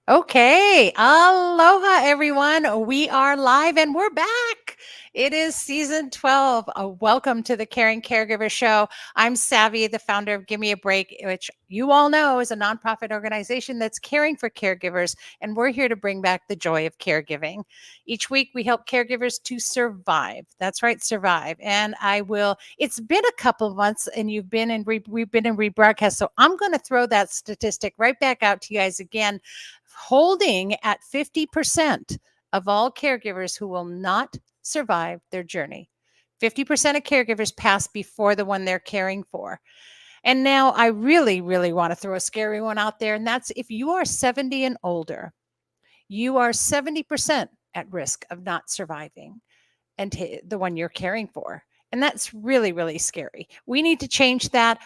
Okay. Aloha, everyone. We are live and we're back. It is season 12. Welcome to the Caring Caregiver Show. I'm Savvy, the founder of Give Me a Break, which you all know is a nonprofit organization that's caring for caregivers. And we're here to bring back the joy of caregiving. Each week, we help caregivers to survive. That's right, survive. And it's been a couple of months and we've been in rebroadcast. So I'm going to throw that statistic right back out to you guys again, holding at 50% of all caregivers who will not survive their journey. 50% of caregivers pass before the one they're caring for. And now I really, really want to throw a scary one out there. And that's if you are 70 and older, you are 70% at risk of not surviving the one you're caring for. And that's really, really scary. We need to change that.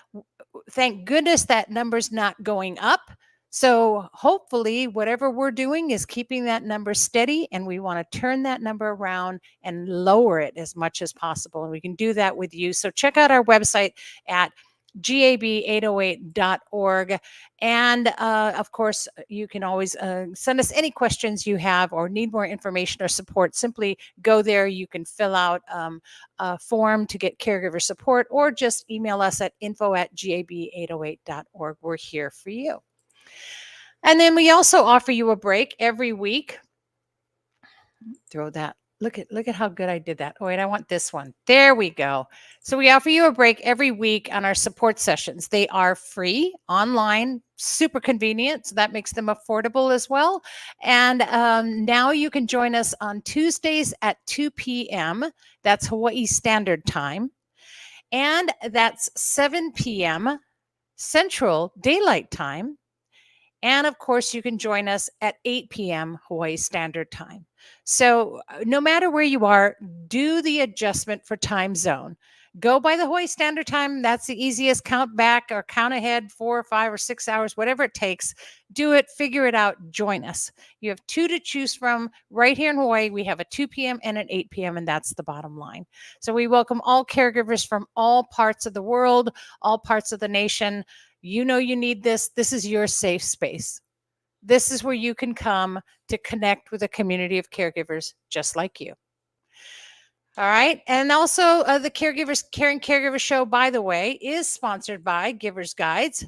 Thank goodness that number's not going up. So hopefully, whatever we're doing is keeping that number steady, and we want to turn that number around and lower it as much as possible. And we can do that with you. So check out our website at gab808.org. And of course, you can always send us any questions you have or need more information or support. Simply go there. You can fill out a form to get caregiver support or just email us at info@gab808.org. We're here for you. And then we also offer you a break every week. Throw that. Look at how good I did that. Oh, wait, I want this one. There we go. So we offer you a break every week on our support sessions. They are free, online, super convenient. So that makes them affordable as well. And now you can join us on Tuesdays at 2 p.m. That's Hawaii Standard Time. And that's 7 p.m. Central Daylight Time. And of course, you can join us at 8 p.m. Hawaii Standard Time. So, no matter where you are, do the adjustment for time zone. Go by the Hawaii Standard Time. That's the easiest. Count back or count ahead 4 or 5 or 6 hours, whatever it takes. Do it, figure it out, join us. You have two to choose from right here in Hawaii. We have a 2 p.m. and an 8 p.m., and that's the bottom line. So, we welcome all caregivers from all parts of the world, all parts of the nation. You know you need this. This is your safe space. This is where you can come to connect with a community of caregivers just like you. All right. And also, the Caring Caregiver Show, by the way, is sponsored by Givers Guides.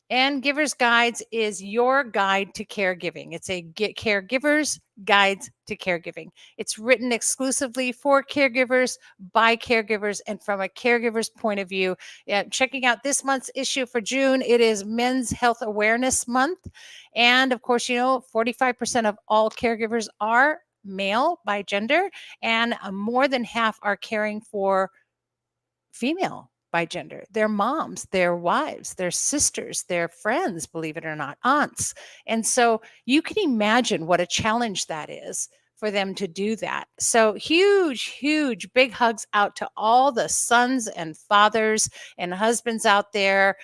And Givers Guides is your guide to caregiving. It's a caregiver's guides to caregiving. It's written exclusively for caregivers, by caregivers, and from a caregiver's point of view. Checking out this month's issue for June, it is Men's Health Awareness Month. And of course, 45% of all caregivers are male by gender, and more than half are caring for female by gender. Their moms, their wives, their sisters, their friends, believe it or not, aunts. And so you can imagine what a challenge that is for them to do that. So huge, huge, big hugs out to all the sons and fathers and husbands out there.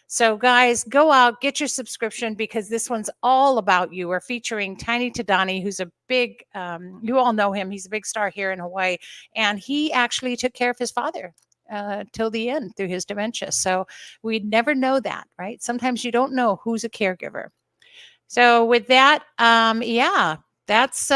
So guys, go out, get your subscription because this one's all about you. We're featuring Tiny Tadani, who's a big, you all know him. He's a big star here in Hawaii. And he actually took care of his father till the end through his dementia. So we'd never know that, right? Sometimes you don't know who's a caregiver. So with that, yeah, that's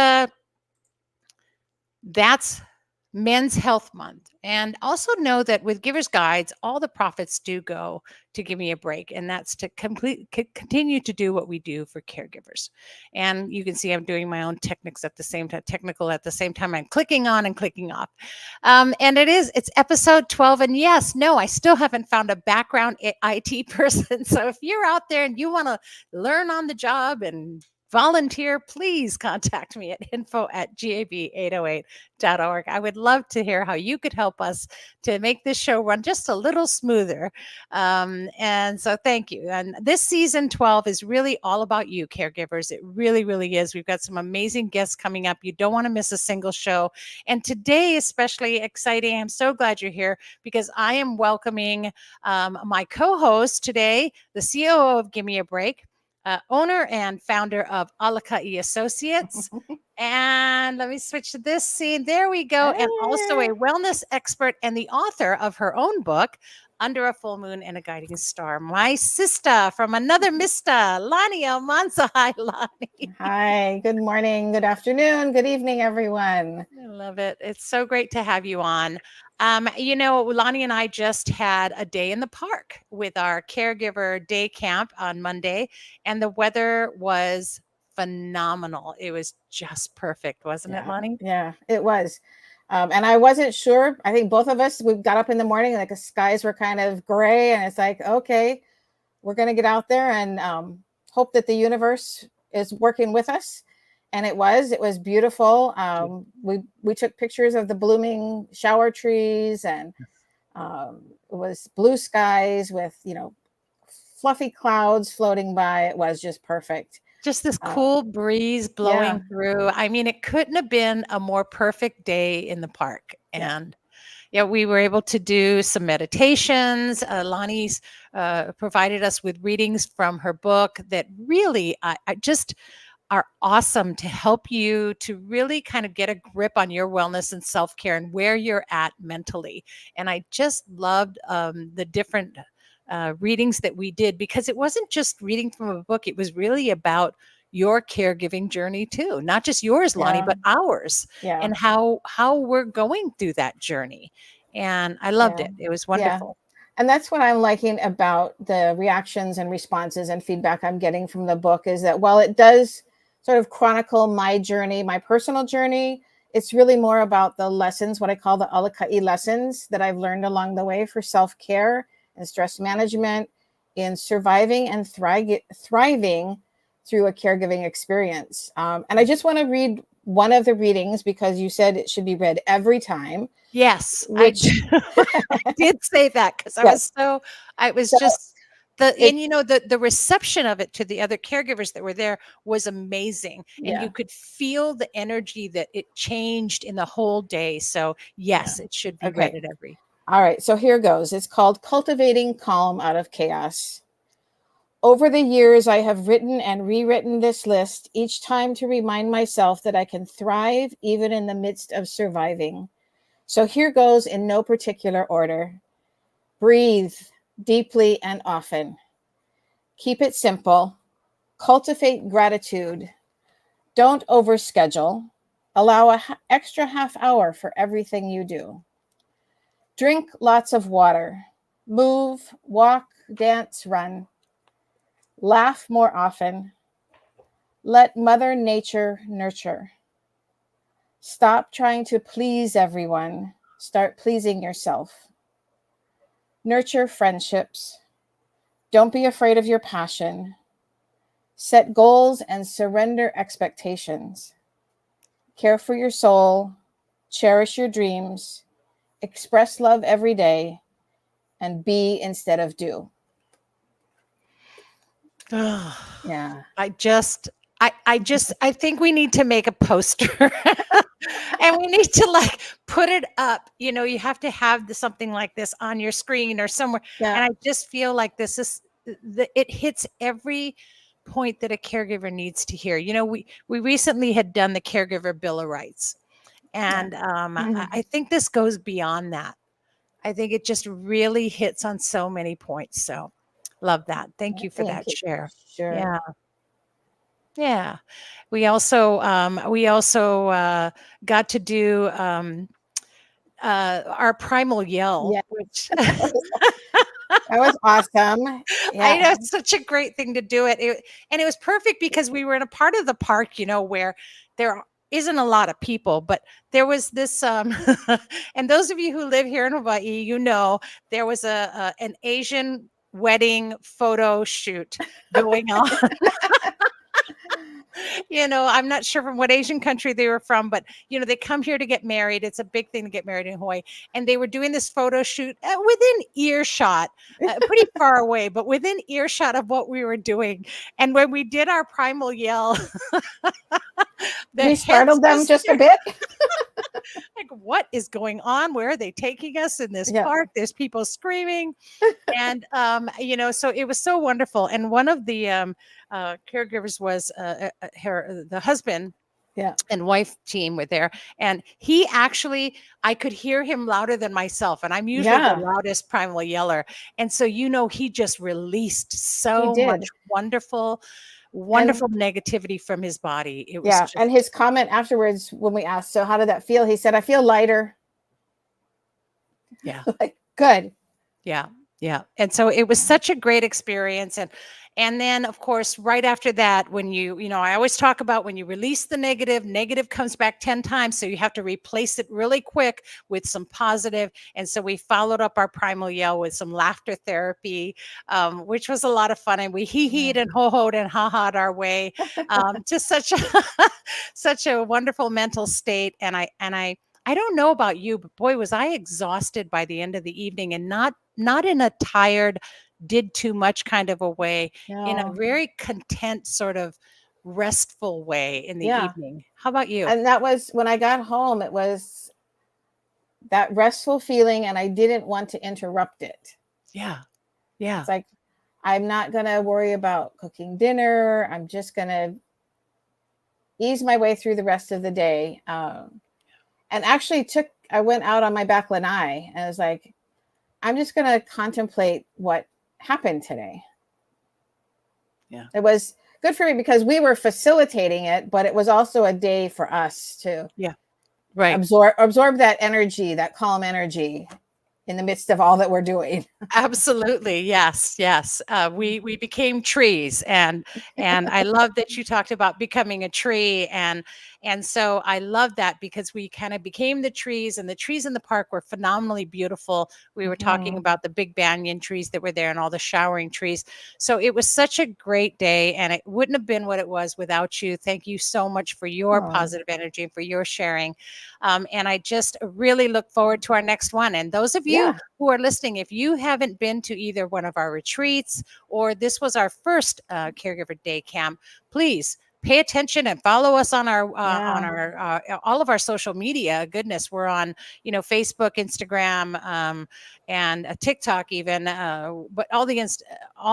Men's Health Month. And also know that with Givers Guides, all the profits do go to Give Me a Break. And that's to continue to do what we do for caregivers. And you can see I'm doing my own technical at the same time. I'm clicking on and clicking off. And it's episode 12. And yes, no, I still haven't found a background IT person. So if you're out there and you want to learn on the job and volunteer, please contact me at info@gab808.org. I would love to hear how you could help us to make this show run just a little smoother. And so thank you. And this season 12 is really all about you, caregivers. It really, really is. We've got some amazing guests coming up. You don't want to miss a single show. And today, especially exciting, I'm so glad you're here because I am welcoming my co-host today, the COO of Give Me a Break, owner and founder of Alakai Associates. And let me switch to this scene. There we go. And also a wellness expert and the author of her own book, under a full moon and a guiding star. My sister from another Mister, Lonnie Almanza. Hi, Lonnie. Hi, good morning, good afternoon, good evening, everyone. I love it. It's so great to have you on. Lonnie and I just had a day in the park with our caregiver day camp on Monday, and the weather was phenomenal. It was just perfect, wasn't it, Yeah, Lonnie? yeah, it was. And I wasn't sure. I think both of us, we got up in the morning, like the skies were kind of gray, and it's like, okay, we're going to get out there and hope that the universe is working with us. And it was beautiful. We took pictures of the blooming shower trees, and it was blue skies with, fluffy clouds floating by. It was just perfect. Just this Uh, cool breeze yeah, blowing through. I mean, it couldn't have been a more perfect day in the park. yeah, And yeah, we were able to do some meditations. Lonnie's provided us with readings from her book that really I just are awesome to help you to really kind of get a grip on your wellness and self care and where you're at mentally. And I just loved the different readings that we did because it wasn't just reading from a book, it was really about your caregiving journey too, not just yours, Lonnie, yeah, but ours, yeah, and how we're going through that journey. And I loved yeah, it. It was yeah. wonderful. And that's what I'm liking about the reactions and responses and feedback I'm getting from the book, is that while it does sort of chronicle my journey, my personal journey, it's really more about the lessons, what I call the alakai lessons that I've learned along the way for self-care and stress management, in surviving and thriving through a caregiving experience. And I just want to read one of the readings because you said it should be read every time, Yes, which, I did say that because yes. I was So just it, the reception of it to the other caregivers that were there was amazing, and you yeah, could feel the energy that it changed in the whole day. So yeah. yes, it should be read Okay. at every. All right. So here goes. It's called Cultivating Calm Out of Chaos. Over the years, I have written and rewritten this list, each time to remind myself that I can thrive even in the midst of surviving. So here goes in no particular order. Breathe deeply and often. Keep it simple. Cultivate gratitude. Don't overschedule. Allow an extra half hour for everything you do. Drink lots of water. Move, walk, dance, run. Laugh more often. Let Mother Nature nurture. Stop trying to please everyone. Start pleasing yourself. Nurture friendships. Don't be afraid of your passion. Set goals and surrender expectations. Care for your soul. Cherish your dreams. Express love every day. And be instead of do. Yeah. I think we need to make a poster and we need to like put it up. You have to have something like this on your screen or somewhere. Yeah. And I just feel like this is it hits every point that a caregiver needs to hear. We recently had done the Caregiver Bill of Rights, Yeah. and Mhm. I think this goes beyond that. I think it just really hits on so many points. So love that. Thank you for Thank that you. share. Sure. Yeah. Yeah. We also got to do our primal yell, Yeah. which That was awesome. Yeah. I know it's such a great thing to do and it was perfect because we were in a part of the park, where there isn't a lot of people, but there was this and those of you who live here in Hawaii, there was an Asian wedding photo shoot going on. I'm not sure from what Asian country they were from, but they come here to get married. It's a big thing to get married in Hawaii. And they were doing this photo shoot within earshot, pretty far away, but within earshot of what we were doing. And when we did our primal yell, the We heads startled them just just a bit. like, what is going on? Where are they taking us in this Yeah. park? There's people screaming. And so it was so wonderful. And one of the caregivers was the husband, Yeah. and wife team were there. And he actually, I could hear him louder than myself. And I'm usually the Yeah. loudest primal yeller. And so, he just released He so much did. wonderful, And wonderful negativity from his body. It was yeah. And just, his comment afterwards when we asked, so how did that feel? He said, I feel lighter. yeah. Like, good. Yeah. Yeah. And so it was such a great experience. And then of course, right after that, when I always talk about when you release the negative, negative comes back 10 times. So you have to replace it really quick with some positive. And so we followed up our primal yell with some laughter therapy, which was a lot of fun. And we hee-heed and ho-hoed and ha-ha'd our way. Just such a such a wonderful mental state. I don't know about you, but boy, was I exhausted by the end of the evening, and not in a tired, did too much kind of a way, in a No. very content sort of restful way in the Yeah. evening. How about you? And that was when I got home, it was that restful feeling, and I didn't want to interrupt it. Yeah. Yeah. It's like, I'm not going to worry about cooking dinner. I'm just going to ease my way through the rest of the day. And actually I went out on my back lanai and I was like, I'm just going to contemplate what happened today. Yeah. It was good for me because we were facilitating it, but it was also a day for us to Yeah. Right. absorb that energy, that calm energy in the midst of all that we're doing. Absolutely. Yes. Yes. We became trees, and I love that you talked about becoming a tree, and so I love that because we kind of became the trees, and the trees in the park were phenomenally beautiful. We were talking Mhm. about the big banyan trees that were there and all the showering trees. So it was such a great day, and it wouldn't have been what it was without you. Thank you so much for your Oh, positive energy and for your sharing. And I just really look forward to our next one. And those of you yeah. who are listening, if you haven't been to either one of our retreats or this was our first caregiver day camp, please pay attention and follow us on Yeah. our all of our social media. Goodness, we're on Facebook, Instagram, and TikTok even, but all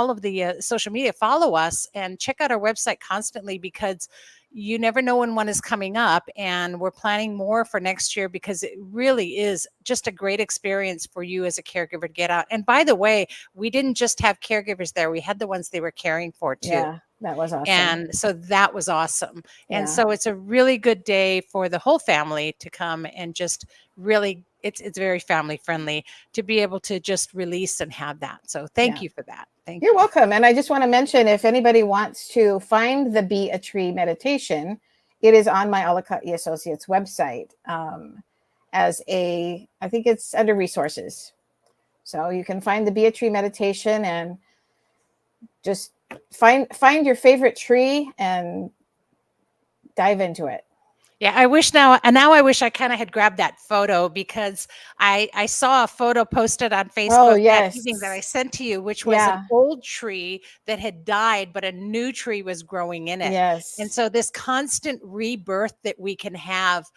of the social media. Follow us and check out our website constantly, because you never know when one is coming up, and we're planning more for next year because it really is just a great experience for you as a caregiver to get out. And by the way, we didn't just have caregivers there, we had the ones they were caring for too. Yeah. That was awesome. And so that was awesome. And Yeah. so it's a really good day for the whole family to come and just really, it's very family friendly to be able to just release and have that. So thank Yeah. you for that. Thank You're you. welcome. And I just want to mention, if anybody wants to find the Be a Tree meditation, it is on my Alakati Associates website I think it's under resources. So you can find the Be a Tree meditation and just find your favorite tree and dive into it. Yeah, I wish I kind of had grabbed that photo, because I saw a photo posted on Oh, Facebook that evening that I yes. sent to you, which was an Yeah. old tree that had died, but a new tree was growing in it. And Yes. so this constant rebirth that we can have,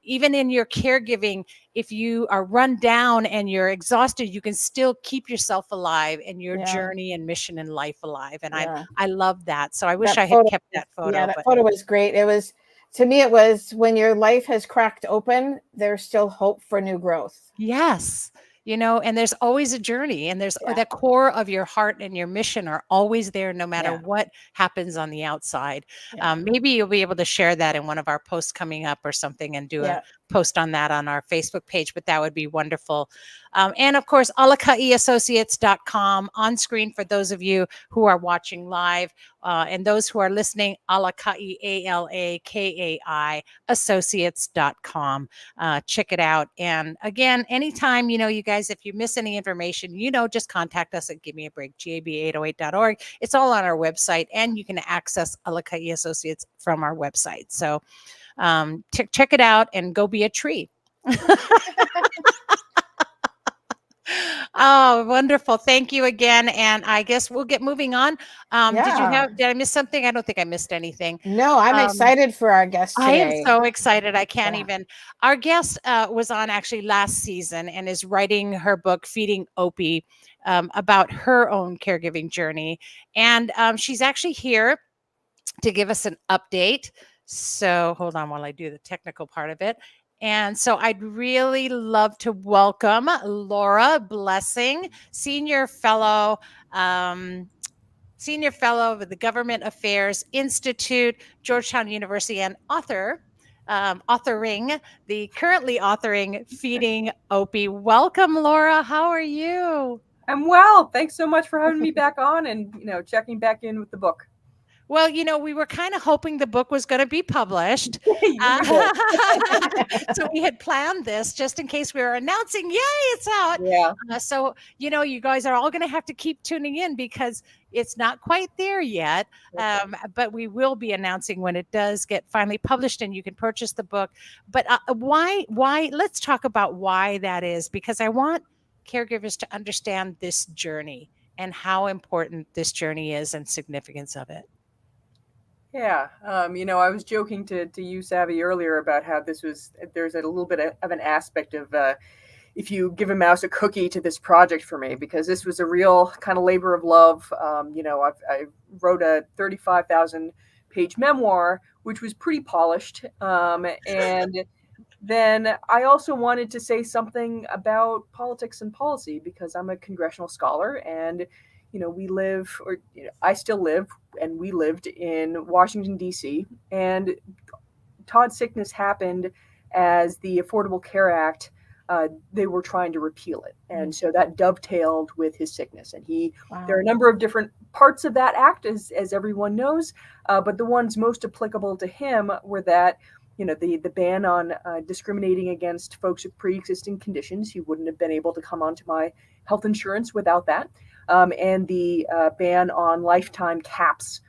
even in your caregiving, if you are run down and you're exhausted, you can still keep yourself alive and your Yeah. journey and mission in life alive. And Yeah. I love that. So I wish That I had photo kept was, that yeah, photo, that but photo was great. It was, to me, it was when your life has cracked open, there's still hope for new growth. yes. And there's always a journey, and there's Yeah. the core of your heart and your mission are always there, no matter Yeah. what happens on the outside. Yeah. Maybe you'll be able to share that in one of our posts coming up or something, and do a Yeah. post on that on our Facebook page, but that would be wonderful. And of course, alakaiassociates.com on screen for those of you who are watching live, and those who are listening, alakai, ALAKAI, associates.com. Check it out. And again, anytime, you guys, if you miss any information, just contact us at Give Me a Break, gab808.org. It's all on our website, and you can access Alakai Associates from our website. So check it out and go be a tree. Oh, wonderful. Thank you again. And I guess we'll get moving on. Yeah. Did I miss something? I don't think I missed anything. No, I'm Um, excited for our guest I am today. so excited. I can't Yeah. even. Our guest was on actually last season and is writing her book, Feeding Opie, about her own caregiving journey. And she's actually here to give us an update. So hold on while I do the technical part of it. And so I'd really love to welcome Laura Blessing, um, senior fellow of the Government Affairs Institute, Georgetown University, and currently authoring Feeding Opie. Welcome, Laura. How are you? I'm well. Thanks so much for having me back on and checking back in with the book. Well, we were kind of hoping the book was going to be published. So we had planned this just in case we were announcing, yay, it's out. Yeah. So, you guys are all going to have to keep tuning in because it's not quite there yet. But we will be announcing when it does get finally published and you can purchase the book. But let's talk about why that is, because I want caregivers to understand this journey and how important this journey is and significance of it. Yeah. I was joking to you, Savvy, earlier about how there's a little bit of an aspect of if you give a mouse a cookie to this project for me, because this was a real kind of labor of love. I wrote a 35,000 page memoir, which was pretty polished. And then I also wanted to say something about politics and policy because I'm a congressional scholar and I still live, and we lived in Washington, D.C., and Todd's sickness happened as the Affordable Care Act, they were trying to repeal it. And so that dovetailed with his sickness. And there are a number of different parts of that act, as everyone knows, but the ones most applicable to him were that the ban on discriminating against folks with pre-existing conditions. He wouldn't have been able to come onto my health insurance without that. And the ban on lifetime caps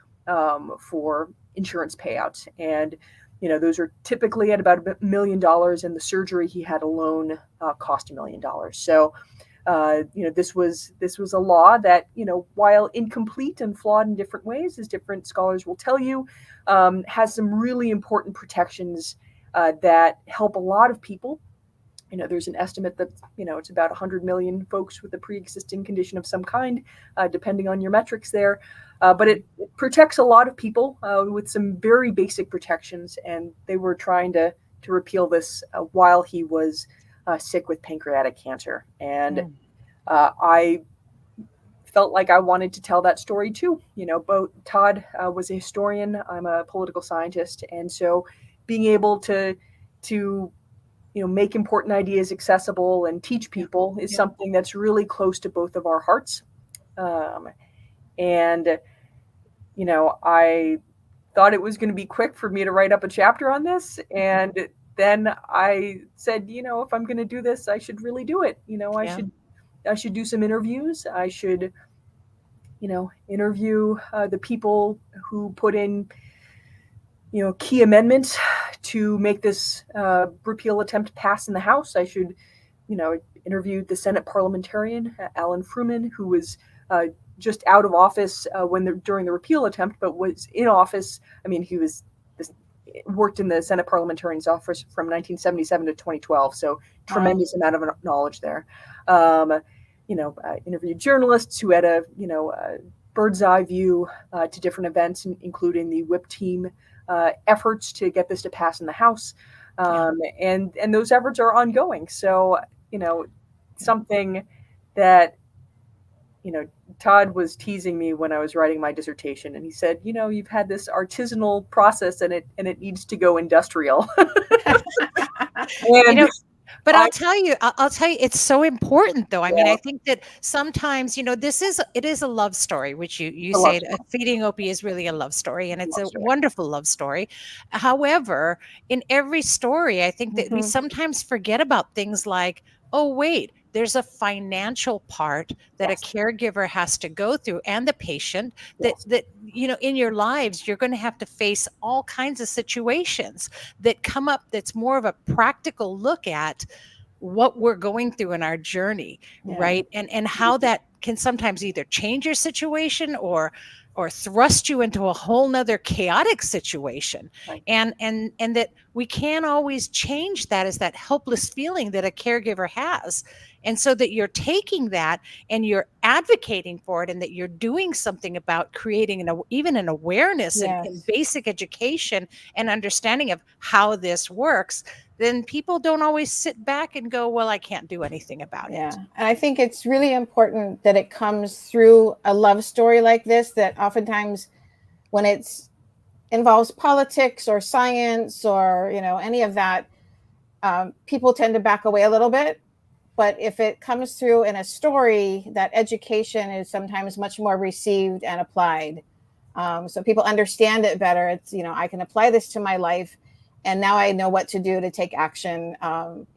for insurance payouts. And, those are typically at about $1 million, and the surgery he had alone cost $1 million. So, this was a law that, while incomplete and flawed in different ways, as different scholars will tell you, has some really important protections that help a lot of people. There's an estimate that, it's about 100 million folks with a pre-existing condition of some kind, depending on your metrics there. But it protects a lot of people with some very basic protections. And they were trying to repeal this while he was sick with pancreatic cancer. And I felt like I wanted to tell that story too. Both Todd was a historian. I'm a political scientist. And so being able to make important ideas accessible and teach people is something that's really close to both of our hearts. And I thought it was going to be quick for me to write up a chapter on this. And then I said, if I'm going to do this, I should really do it. I should do some interviews. I should, interview the people who put in, key amendments to make this repeal attempt pass in the House. I should, interview the Senate parliamentarian, Alan Fruman, who was just out of office during the repeal attempt, but was in office. I mean, he worked in the Senate parliamentarian's office from 1977 to 2012. So tremendous amount of knowledge there. Interviewed journalists who had a bird's eye view to different events, including the whip team efforts to get this to pass in the House. And those efforts are ongoing. So, something that, Todd was teasing me when I was writing my dissertation, and he said, you've had this artisanal process and it needs to go industrial. And but I'll tell you, it's so important though. I mean, I think that sometimes, it is a love story, which you say Feeding Opie is really a love story, and it's a wonderful love story. However, in every story, I think that we sometimes forget about things like, oh, wait, there's a financial part that a caregiver has to go through, and the patient that in your lives, you're going to have to face all kinds of situations that come up. That's more of a practical look at what we're going through in our journey, right? And how that can sometimes either change your situation or thrust you into a whole nother chaotic situation. And that we can't always change that as that helpless feeling that a caregiver has. And so that you're taking that and you're advocating for it, and that you're doing something about creating even an awareness in Yes. basic education and understanding of how this works, then people don't always sit back and go, well, I can't do anything about it. Yeah. And I think it's really important that it comes through a love story like this, that oftentimes when it's involves politics or science or, any of that, people tend to back away a little bit. But if it comes through in a story, that education is sometimes much more received and applied. So people understand it better. It's, I can apply this to my life, and now I know what to do to take action,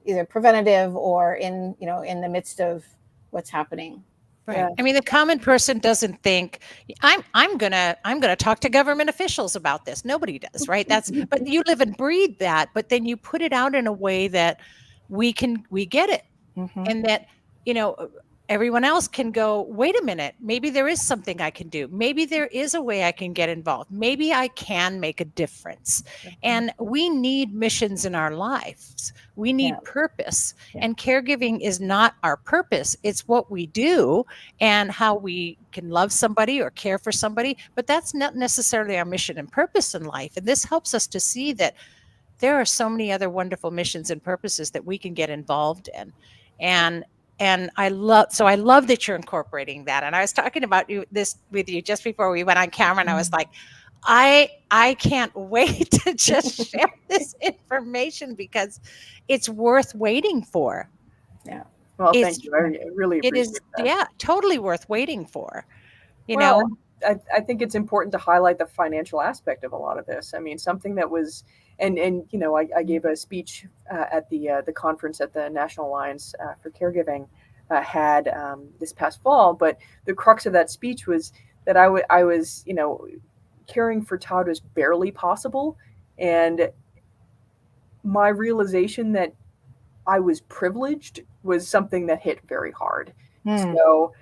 either preventative or in the midst of what's happening. Right. Yeah. I mean, the common person doesn't think I'm gonna talk to government officials about this. Nobody does, right? But you live and breathe that, but then you put it out in a way that we get it. Mhm. And that, you know, everyone else can go, wait a minute, maybe there is something I can do. Maybe there is a way I can get involved. Maybe I can make a difference. And we need missions in our lives. We need Yeah. purpose. Yeah. And caregiving is not our purpose. It's what we do and how we can love somebody or care for somebody. But that's not necessarily our mission and purpose in life. And this helps us to see that there are so many other wonderful missions and purposes that we can get involved in. And I love that you're incorporating that. And I was talking about this with you just before we went on camera, and I was like, I can't wait to just share this information because it's worth waiting for. Yeah. Well, It's thank you. I really it is appreciate that. totally worth waiting for. You Well, know, I think it's important to highlight the financial aspect of a lot of this. I mean, something that was, and I gave a speech at the conference at the National Alliance for Caregiving had this past fall. But the crux of that speech was that I was, caring for Todd was barely possible, and my realization that I was privileged was something that hit very hard. Hmm. So,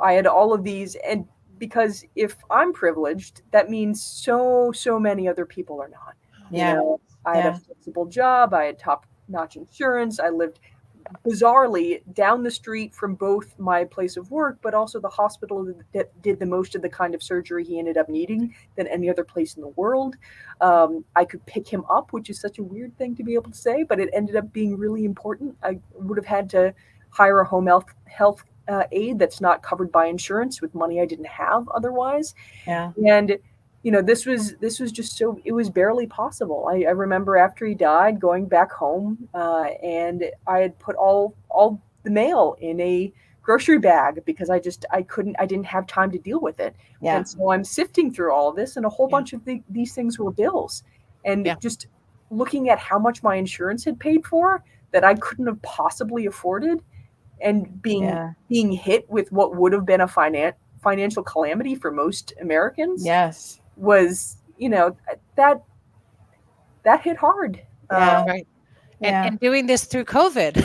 I had all of these, and because if I'm privileged, that means so many other people are not. Yeah. I had a Yeah. flexible job, I had top-notch insurance, I lived bizarrely down the street from both my place of work, but also the hospital that did the most of the kind of surgery he ended up needing than any other place in the world. I could pick him up, which is such a weird thing to be able to say, but it ended up being really important. I would have had to hire a home health aide that's not covered by insurance with money I didn't have otherwise. Yeah. And this was just so, it was barely possible. I remember after he died going back home, and I had put all the mail in a grocery bag because I didn't have time to deal with it. Yeah. And so I'm sifting through all of this, and a whole bunch of these things were bills, and just looking at how much my insurance had paid for that I couldn't have possibly afforded, and being hit with what would have been a financial calamity for most Americans Yes. was, that hit hard. Yeah. right. Yeah. And doing this through COVID.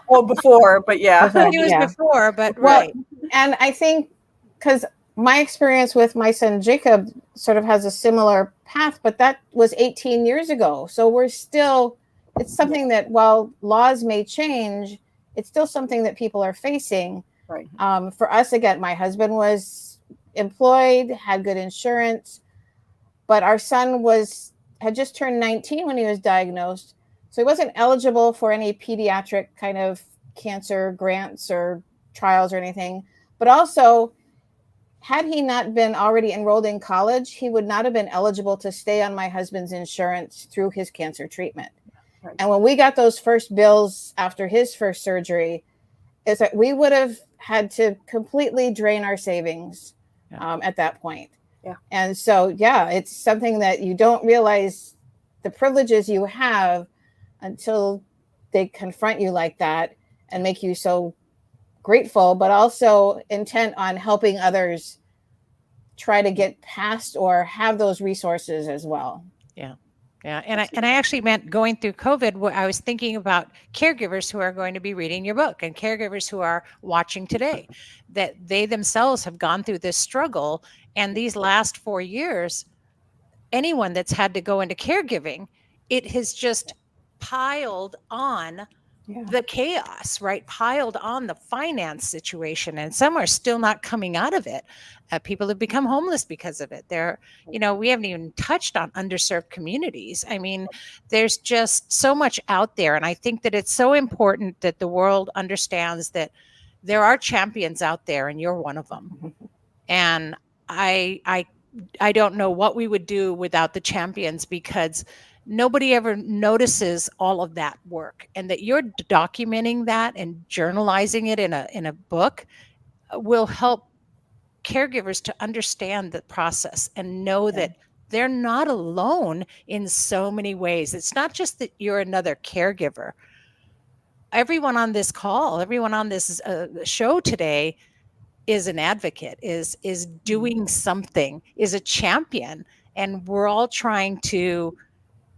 Well, before, but yeah. Before. It was Yeah. before, but Well, right. and I think because my experience with my son Jacob sort of has a similar path, but that was 18 years ago. So it's something that while laws may change, it's still something that people are facing. Right. For us, again, my husband was employed, had good insurance, but our son had just turned 19 when he was diagnosed. So he wasn't eligible for any pediatric kind of cancer grants or trials or anything. But also, had he not been already enrolled in college, he would not have been eligible to stay on my husband's insurance through his cancer treatment. Right. And when we got those first bills after his first surgery, it's like we would have had to completely drain our savings at that point. Yeah. And so, it's something that you don't realize the privileges you have until they confront you like that and make you so grateful, but also intent on helping others try to get past or have those resources as well. Yeah. And I actually meant going through COVID, I was thinking about caregivers who are going to be reading your book and caregivers who are watching today, that they themselves have gone through this struggle. And these last 4 years, anyone that's had to go into caregiving, it has just piled on Yeah. the chaos, right, piled on the finance situation, and some are still not coming out of it. People have become homeless because of it. We haven't even touched on underserved communities. I mean, there's just so much out there, and I think that it's so important that the world understands that there are champions out there, and you're one of them. And I I I don't know what we would do without the champions, because nobody ever notices all of that work, and that you're documenting that and journalizing it in a book will help caregivers to understand the process and know Yeah. that they're not alone in so many ways. It's not just that you're another caregiver. Everyone on this call, everyone on this show today is an advocate, is doing something, is a champion, and we're all trying to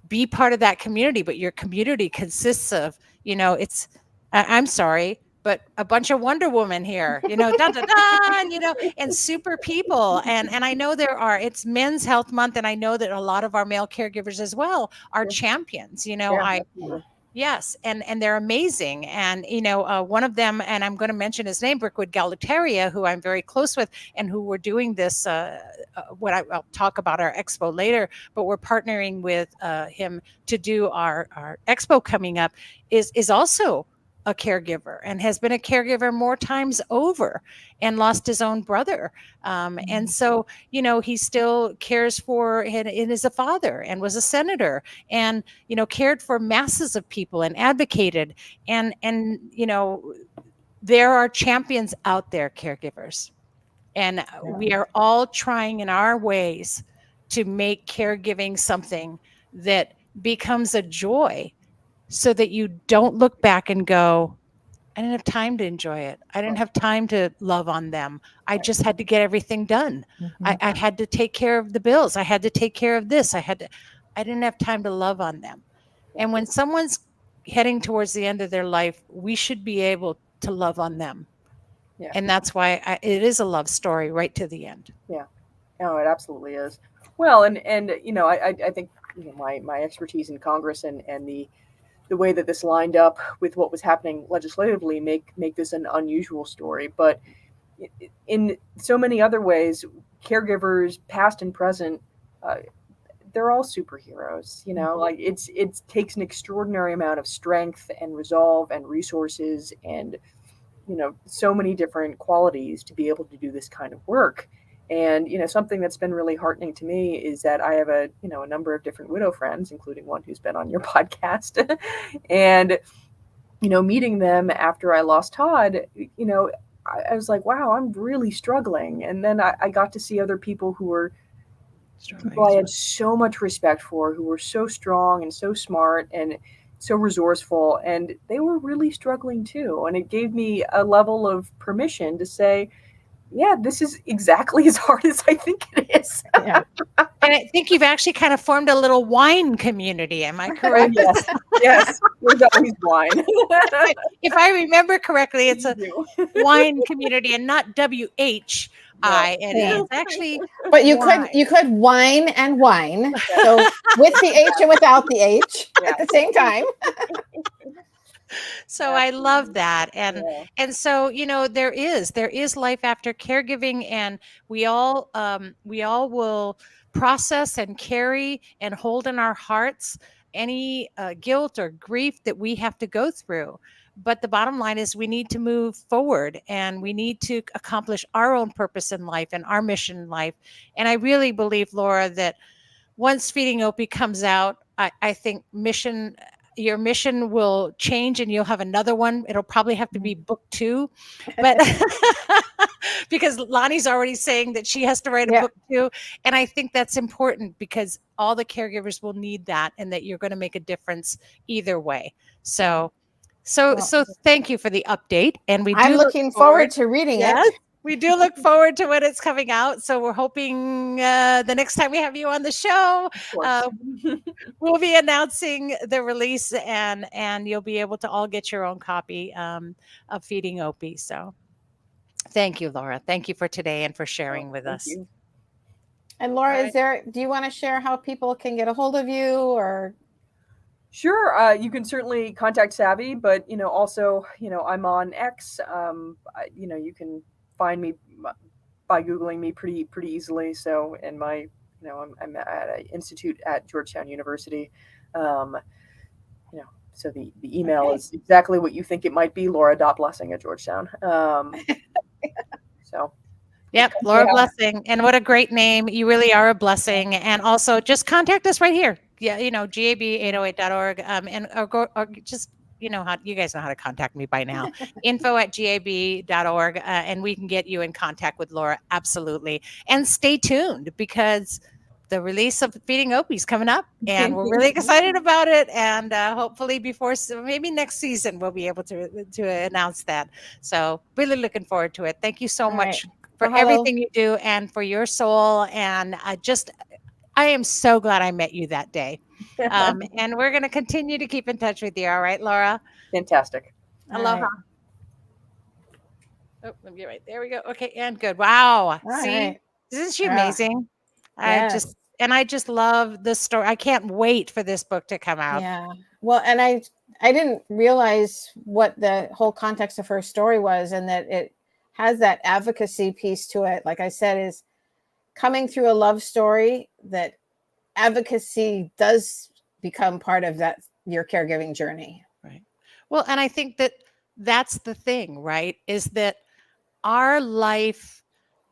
be part of that community. But your community consists of, it's I'm sorry, but a bunch of Wonder Woman here, da da da, and super people. And I know it's Men's Health Month, and I know that a lot of our male caregivers as well are Yeah. champions. Yeah, I absolutely. Yes, and they're amazing. And one of them, and I'm going to mention his name, Brickwood Galataria, who I'm very close with, and who we're doing this. I'll talk about our expo later, but we're partnering with him to do our expo coming up. Is also a caregiver, and has been a caregiver more times over, and lost his own brother. And so he still cares for, and is a father, and was a senator, and cared for masses of people, and advocated, and there are champions out there, caregivers, and we are all trying in our ways to make caregiving something that becomes a joy, so that you don't look back and go, I didn't have time to enjoy it. I didn't have time to love on them. I just had to get everything done. I had to take care of the bills. I had to take care of this. I didn't have time to love on them. And when someone's heading towards the end of their life, we should be able to love on them. Yeah. And that's why it is a love story right to the end. Yeah. No, it absolutely is. Well, and I think my expertise in Congress and the way that this lined up with what was happening legislatively make this an unusual story. But in so many other ways, caregivers, past and present, they're all superheroes. Like it takes an extraordinary amount of strength and resolve and resources and so many different qualities to be able to do this kind of work. And something that's been really heartening to me is that I have a number of different widow friends, including one who's been on your podcast. And meeting them after I lost Todd, I was like, wow, I'm really struggling. And then I got to see other people who were people I had so much respect for, who were so strong and so smart and so resourceful, and they were really struggling too. And it gave me a level of permission to say, yeah, this is exactly as hard as I think it is. Yeah. And I think you've actually kind of formed a little wine community. Am I Oh, correct? yes, yes, there's always wine. If I remember correctly, it's a You. wine community and not WHI. No. And Yeah. it's actually But you wine. could wine and wine. So with the H and without the H Yeah. at the same time. So I love that. Yeah. And so there is life after caregiving, and we all will process and carry and hold in our hearts any guilt or grief that we have to go through. But the bottom line is we need to move forward, and we need to accomplish our own purpose in life and our mission in life. And I really believe, Laura, that once Feeding Opie comes out, I think your mission will change, and you'll have another one. It'll probably have to be book 2, but because Lonnie's already saying that she has to write a Yeah. book 2. And I think that's important, because all the caregivers will need that, and that you're going to make a difference either way. So thank you for the update. And we do I'm look looking forward to reading Yes, it. we do look forward to when it's coming out. So we're hoping the next time we have you on the show, Of course. we'll be announcing the release, and you'll be able to all get your own copy of Feeding Opie. So thank you, Laura. Thank you for today and for sharing with Thank us. you. And Laura, All right. do you want to share how people can get a hold of you, or Sure, you can certainly contact Savvy, but also, I'm on X. You can find me by googling me pretty easily. So, in my, I'm at an institute at Georgetown University. Um, so the email Okay. is exactly what you think it might be, Laura.blessing at Georgetown. So just Yep, come say Laura hi. Blessing. And what a great name. You really are a blessing. And also just contact us right here. Yeah, gab808.org. Or just, you guys know how to contact me by now. info@gab.org. And we can get you in contact with Laura. Absolutely. And stay tuned because the release of Feeding Opie is coming up and we're really excited about it. And hopefully maybe next season, we'll be able to announce that. So really looking forward to it. Thank you so All right. much for Mahalo. everything you do and for your soul. And I am so glad I met you that day. And we're going to continue to keep in touch with you. All right, Laura. Fantastic. All Aloha. right. Oh, let me get right there. We go. Okay, and good. Wow. All See, right. isn't she Yeah. amazing? Yes. I just love this story. I can't wait for this book to come out. Yeah. Well, and I didn't realize what the whole context of her story was, and that it has that advocacy piece to it. Like I said, is coming through a love story, that advocacy does become part of that, your caregiving journey. Right. Well, and I think that that's the thing, right? Is that our life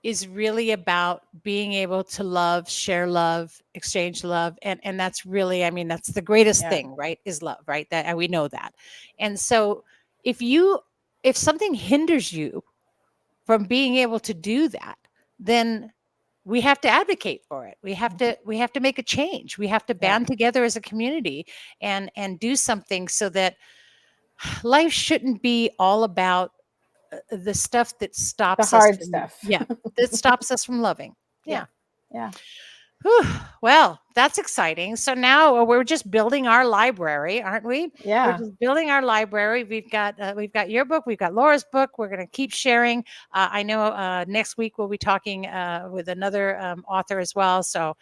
is really about being able to love, share love, exchange love. And that's really, I mean, that's the greatest Yeah. thing, right? Is love, right? That and we know that. And so if something hinders you from being able to do that, then we have to advocate for it. We have to make a change. We have to Yeah. band together as a community and do something so that life shouldn't be all about the stuff that The stops us hard from stuff. that stops us from loving. Yeah. Yeah. Yeah. Whew. Well, that's exciting. So now we're just building our library, aren't we? We're Yeah. just building our library. We've got your book, we've got Laura's book. We're going to keep sharing. I know next week we'll be talking with another author as well. So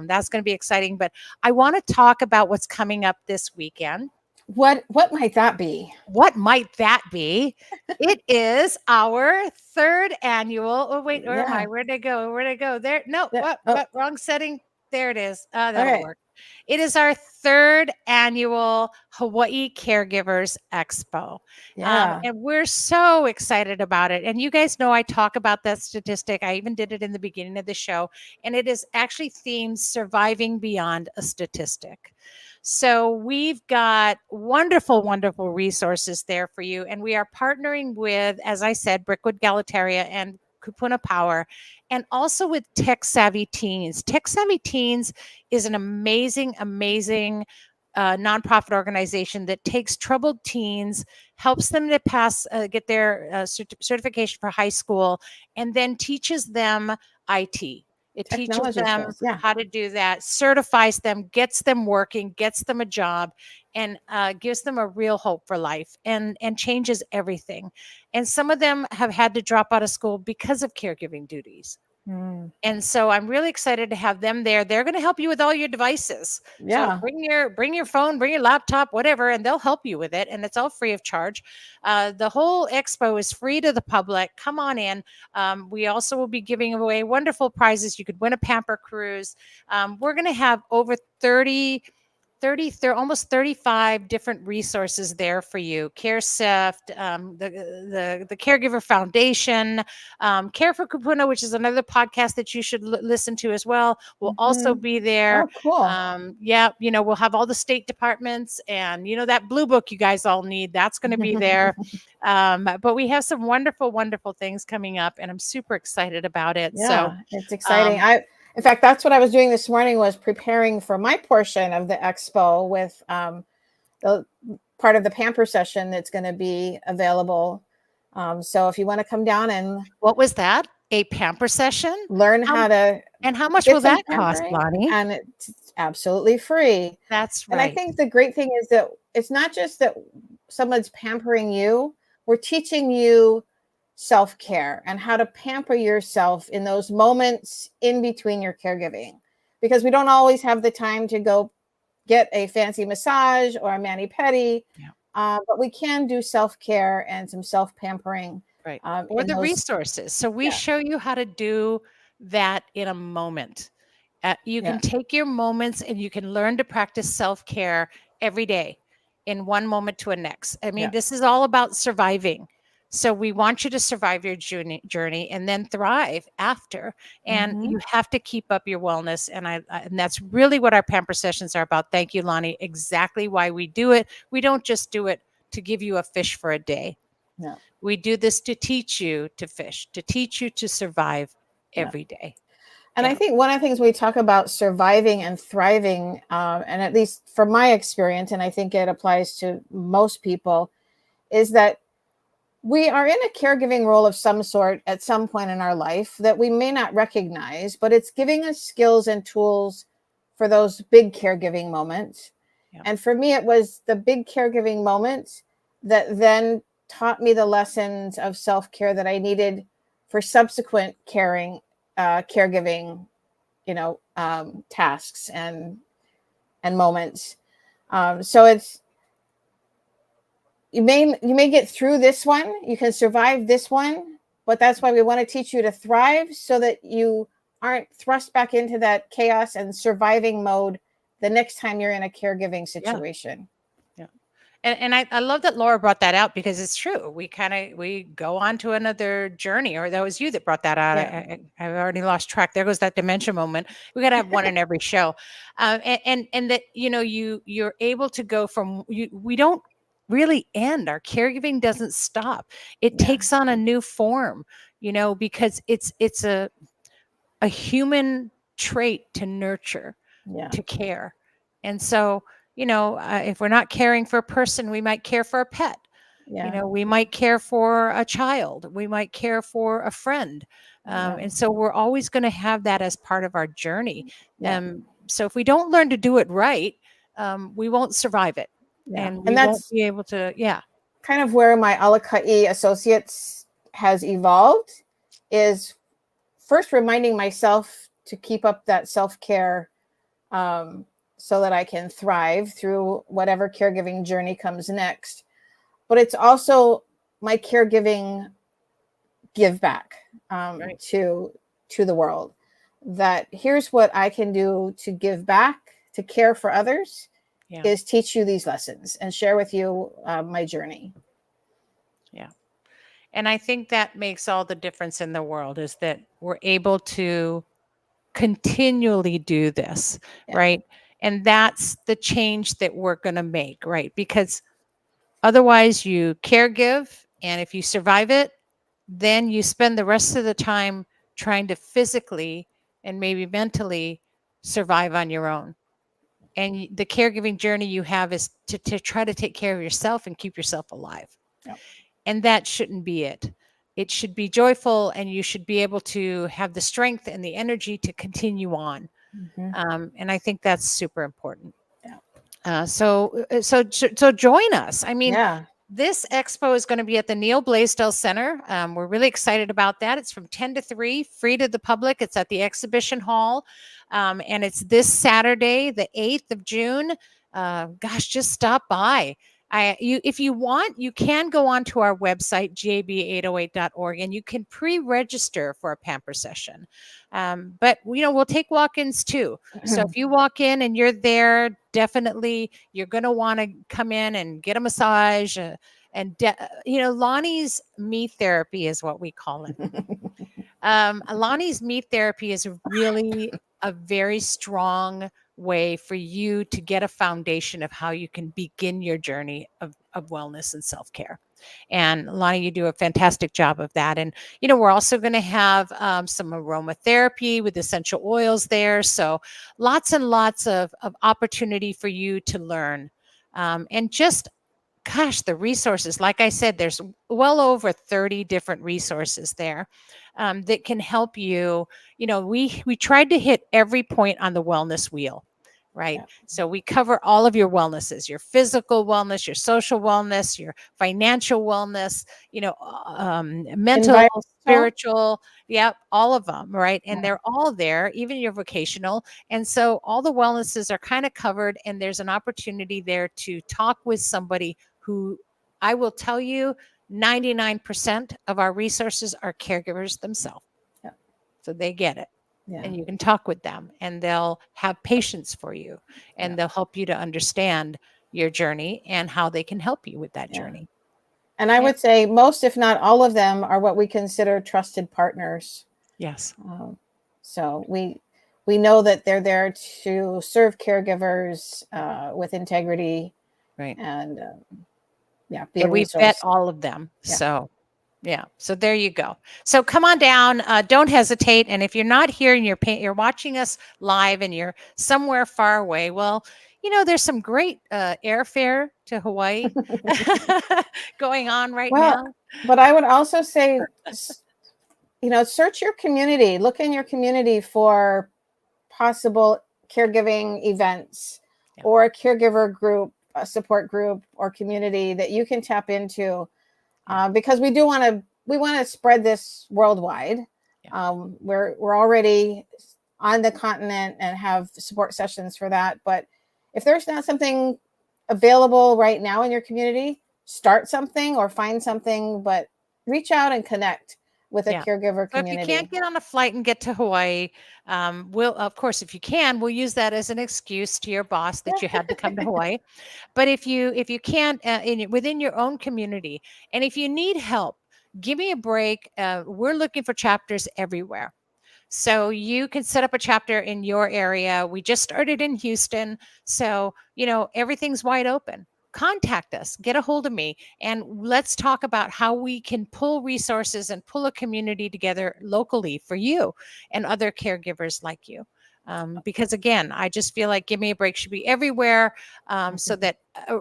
that's going to be exciting. But I want to talk about what's coming up this weekend. What might that be? What might that be? It is our third annual. Oh, wait, where am I? Yeah. Where'd I go? Where'd I go? There. No, Yeah. what? Oh, What? Wrong setting. There it is. That'll okay. work. It is our third annual Hawaii Caregivers Expo. Yeah. And we're so excited about it. And you guys know I talk about that statistic. I even did it in the beginning of the show. And it is actually themed Surviving Beyond a Statistic. So we've got wonderful, wonderful resources there for you. And we are partnering with, as I said, Brickwood Galateria and Kupuna Power, and also with Tech Savvy Teens. Tech Savvy Teens is an amazing, amazing nonprofit organization that takes troubled teens, helps them to get their certification for high school, and then teaches them IT. It teaches Technology them skills. Yeah. how to do that, certifies them, gets them working, gets them a job, and gives them a real hope for life and changes everything. And some of them have had to drop out of school because of caregiving duties. Mm. And so I'm really excited to have them there. They're going to help you with all your devices. So Yeah. bring your phone, bring your laptop, whatever, and they'll help you with it. And it's all free of charge. The whole expo is free to the public. Come on in. We also will be giving away wonderful prizes. You could win a Pamper cruise. We're going to have over 30, almost 35 different resources there for you. CareSift, the Caregiver Foundation, Care for Kupuna, which is another podcast that you should listen to as well, will also Mhm. be there. Oh, cool. Yeah, we'll have all the state departments and, that blue book you guys all need. That's going to be there. But we have some wonderful, wonderful things coming up, and I'm super excited about it. So, Yeah, it's exciting. In fact, that's what I was doing this morning, was preparing for my portion of the expo with the part of the pamper session that's going to be available. So if you want to come down and what was that? A pamper session? learn How how to And how much will get some that cost, pampering, Lonnie? and it's absolutely free. That's And I right. think the great thing is that it's not just that someone's pampering you, we're teaching you self-care and how to pamper yourself in those moments in between your caregiving, because we don't always have the time to go get a fancy massage or a mani-pedi, Yeah. but we can do self-care and some self-pampering Right. Or in the those. resources. So we Yeah, show you how to do that in a moment. You yeah, can take your moments and you can learn to practice self care every day in one moment to a next. I mean, yeah. this is all about surviving. So we want you to survive your journey and then thrive after. And Hmm. you have to keep up your wellness. And that's really what our pamper sessions are about. Thank you, Lonnie. Exactly why we do it. We don't just do it to give you a fish for a day. Yeah, We do this to teach you to fish, to teach you to survive yeah. every day. And I Yeah. think one of the things we talk about surviving and thriving, and at least from my experience, and I think it applies to most people, is that we are in a caregiving role of some sort at some point in our life that we may not recognize, but it's giving us skills and tools for those big caregiving moments. Yeah. And for me, it was the big caregiving moments that then taught me the lessons of self care that I needed for subsequent caregiving, tasks and moments. So it's you may get through this one, you can survive this one, but that's why we want to teach you to thrive so that you aren't thrust back into that chaos and surviving mode the next time you're in a caregiving Yeah. situation. Yeah. And I love that Laura brought that out because it's true. We go on to another journey, or that was you that brought that out. Yeah, I've already lost track. There goes that dementia moment. We got to have one in every show, and that you're able to go from you. We don't really end. Our caregiving doesn't stop. It yeah, takes on a new form, because it's a human trait to nurture, yeah, to care. And so, if we're not caring for a person, we might care for a pet. yeah, We might care for a child. We might care for a friend. yeah, And so we're always going to have that as part of our journey. yeah, So if we don't learn to do it right, we won't survive it. yeah. And And we won't that's be able to, yeah, kind of where my Alakai Associates has evolved, is first reminding myself to keep up that self-care, um, so that I can thrive through whatever caregiving journey comes next. But it's also my caregiving give back, right. to the world. That here's what I can do to give back, to care for others, Yeah. is teach you these lessons and share with you my journey. Yeah. And I think that makes all the difference in the world is that we're able to continually do this, Yeah, right? And that's the change that we're going to make, right? Because otherwise you care give, and if you survive it, then you spend the rest of the time trying to physically and maybe mentally survive on your own. And the caregiving journey you have is to try to take care of yourself and keep yourself alive. yeah. And that shouldn't be it. It should be joyful, and you should be able to have the strength and the energy to continue on. Mm-hmm. And I think that's super important. Yeah, So join us. I mean, yeah. this expo is going to be at the Neil Blaisdell Center. We're really excited about that. It's from 10 to 3, free to the public. It's at the exhibition hall. And it's this Saturday, the 8th of June. Gosh, just stop by. If you want, you can go onto our website, gab808.org, and you can pre-register for a pamper session. But we'll take walk-ins too. So if you walk in and you're there, definitely you're going to want to come in and get a massage. Lonnie's meat therapy is what we call it. Lonnie's meat therapy is really a very strong way for you to get a foundation of how you can begin your journey of wellness and self-care. And Lonnie, you do a fantastic job of that. And, we're also going to have some aromatherapy with essential oils there. So lots and lots of opportunity for you to learn. And just gosh, the resources, like I said, there's well over 30 different resources there that can help you. We tried to hit every point on the wellness wheel. right? Yeah. So we cover all of your wellnesses, your physical wellness, your social wellness, your financial wellness, mental, Environmental. spiritual, yep, all of them, right? And Yeah. they're all there, even your vocational. And so all the wellnesses are kind of covered, and there's an opportunity there to talk with somebody who, I will tell you, 99% of our resources are caregivers themselves. Yeah. So they get it. Yeah. And you can talk with them, and they'll have patience for you, and Yeah. they'll help you to understand your journey and how they can help you with that Yeah. journey. And I Yeah. would say most, if not all of them, are what we consider trusted partners. Yes. So we know that they're there to serve caregivers with integrity Right. and yeah, be Yeah, a we vet resource. all of them. Yeah. So yeah. So there you go. So come on down. Don't hesitate. And if you're not here and you're watching us live and you're somewhere far away, well, there's some great airfare to Hawaii going on right Well, now. but I would also say, search your community, look in your community for possible caregiving events Yeah. or a caregiver group, a support group or community that you can tap into, Yeah. because we want to spread this worldwide. Yeah. We're already on the continent and have support sessions for that. But if there's not something available right now in your community, start something or find something, but reach out and connect with a Yeah. caregiver So if you can't community. get on a flight and get to Hawaii, of course, if you can, we'll use that as an excuse to your boss that you had to come to Hawaii. But if you can't, within your own community, and if you need help, give me a break. We're looking for chapters everywhere. So you can set up a chapter in your area. We just started in Houston. So, everything's wide open. Contact us, get a hold of me, and let's talk about how we can pull resources and pull a community together locally for you and other caregivers like you. Because again, I just feel like Give Me a Break should be everywhere, so that a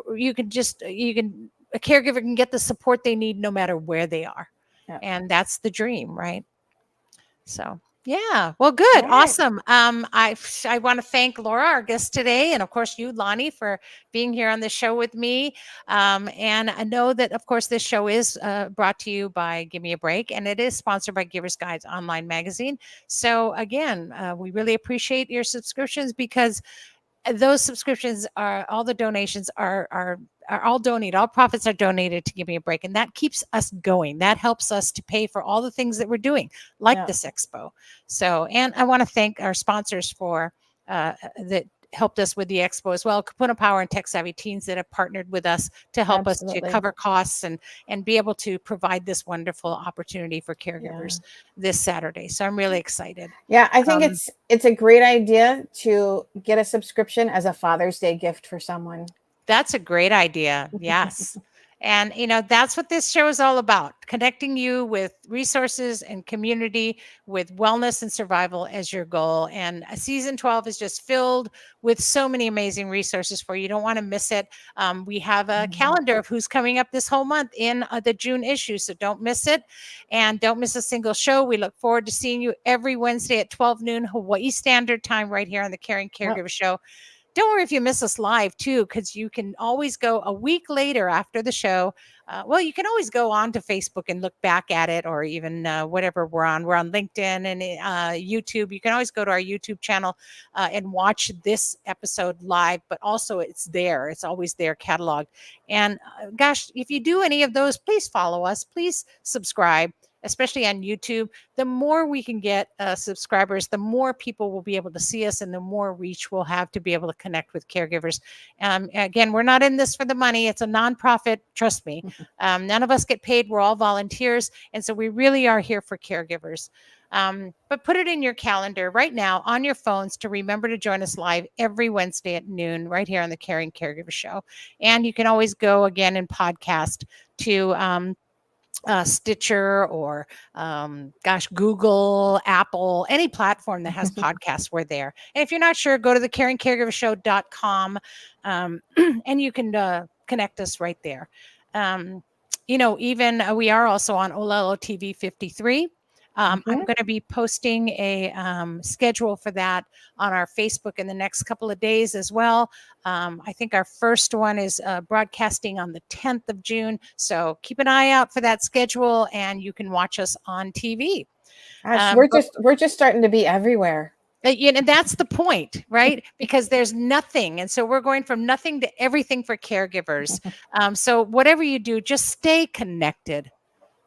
caregiver can get the support they need no matter where they are. Yeah. And that's the dream, right? So yeah, well, good, All right. awesome. I want to thank Laura, our guest today, and of course you, Lonnie, for being here on the show with me. And I know that, of course, this show is brought to you by Give Me a Break, and it is sponsored by Givers Guides online magazine. So again, we really appreciate your subscriptions, because those subscriptions are all the donations are all donated. All profits are donated to Give Me a Break, and that keeps us going. That helps us to pay for all the things that we're doing, like Yeah. this expo. So, and I want to thank our sponsors for that helped us with the expo as well. Kapuna Power and Tech Savvy Teens that have partnered with us to help us to Absolutely. cover costs and be able to provide this wonderful opportunity for caregivers this Saturday. So I'm really excited. Yeah, I think it's a great idea to get a subscription as a Father's Day gift for someone. That's a great idea. Yes. And, that's what this show is all about, connecting you with resources and community, with wellness and survival as your goal. And season 12 is just filled with so many amazing resources for you. You don't want to miss it. We have a calendar of who's coming up this whole month in the June issue. So don't miss it. And don't miss a single show. We look forward to seeing you every Wednesday at 12 noon Hawaii Standard Time right here on the Caring Caregiver Show. Don't worry if you miss us live too, because you can always go a week later after the show. You can always go on to Facebook and look back at it, or even whatever we're on. We're on LinkedIn and YouTube. You can always go to our YouTube channel and watch this episode live, but also it's there. It's always there cataloged. And gosh, if you do any of those, please follow us. Please subscribe, especially on YouTube. The more we can get subscribers, the more people will be able to see us, and the more reach we'll have to be able to connect with caregivers. Again, we're not in this for the money. It's a nonprofit. Trust me. None of us get paid. We're all volunteers. And so we really are here for caregivers. But put it in your calendar right now on your phones to remember to join us live every Wednesday at noon right here on the Caring Caregiver Show. And you can always go again and podcast to Stitcher or Google, Apple, any platform that has podcasts, we're there. And if you're not sure, go to the caringcaregivershow.com and you can connect us right there. Even we are also on Olelo TV 53. I'm Mhm. going to be posting a schedule for that on our Facebook in the next couple of days as well. I think our first one is broadcasting on the 10th of June. So keep an eye out for that schedule, and you can watch us on TV. Gosh, But we're just starting to be everywhere. and that's the point, right? Because there's nothing. And so we're going from nothing to everything for caregivers. So whatever you do, just stay connected.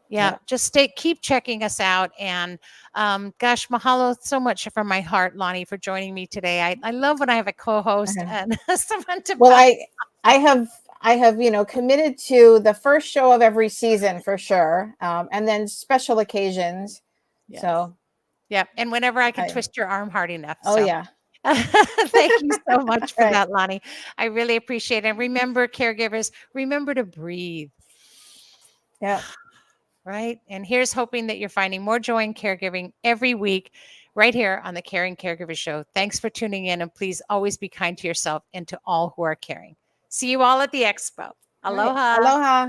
Yeah, Yeah. just keep checking us out. And gosh, mahalo so much from my heart, Lonnie, for joining me today. I love when I have a co-host Okay. and someone to Well, bounce. I have committed to the first show of every season for sure, and then special occasions. Yes. So Yeah, and whenever I can I twist your arm hard enough. oh So yeah. thank you so much for Right. that, Lonnie. I really appreciate it. And remember, caregivers, remember to breathe. Yeah. Right. And here's hoping that you're finding more joy in caregiving every week right here on the Caring Caregiver Show. Thanks for tuning in, and please always be kind to yourself and to all who are caring. See you all at the expo. All right. Aloha. Aloha.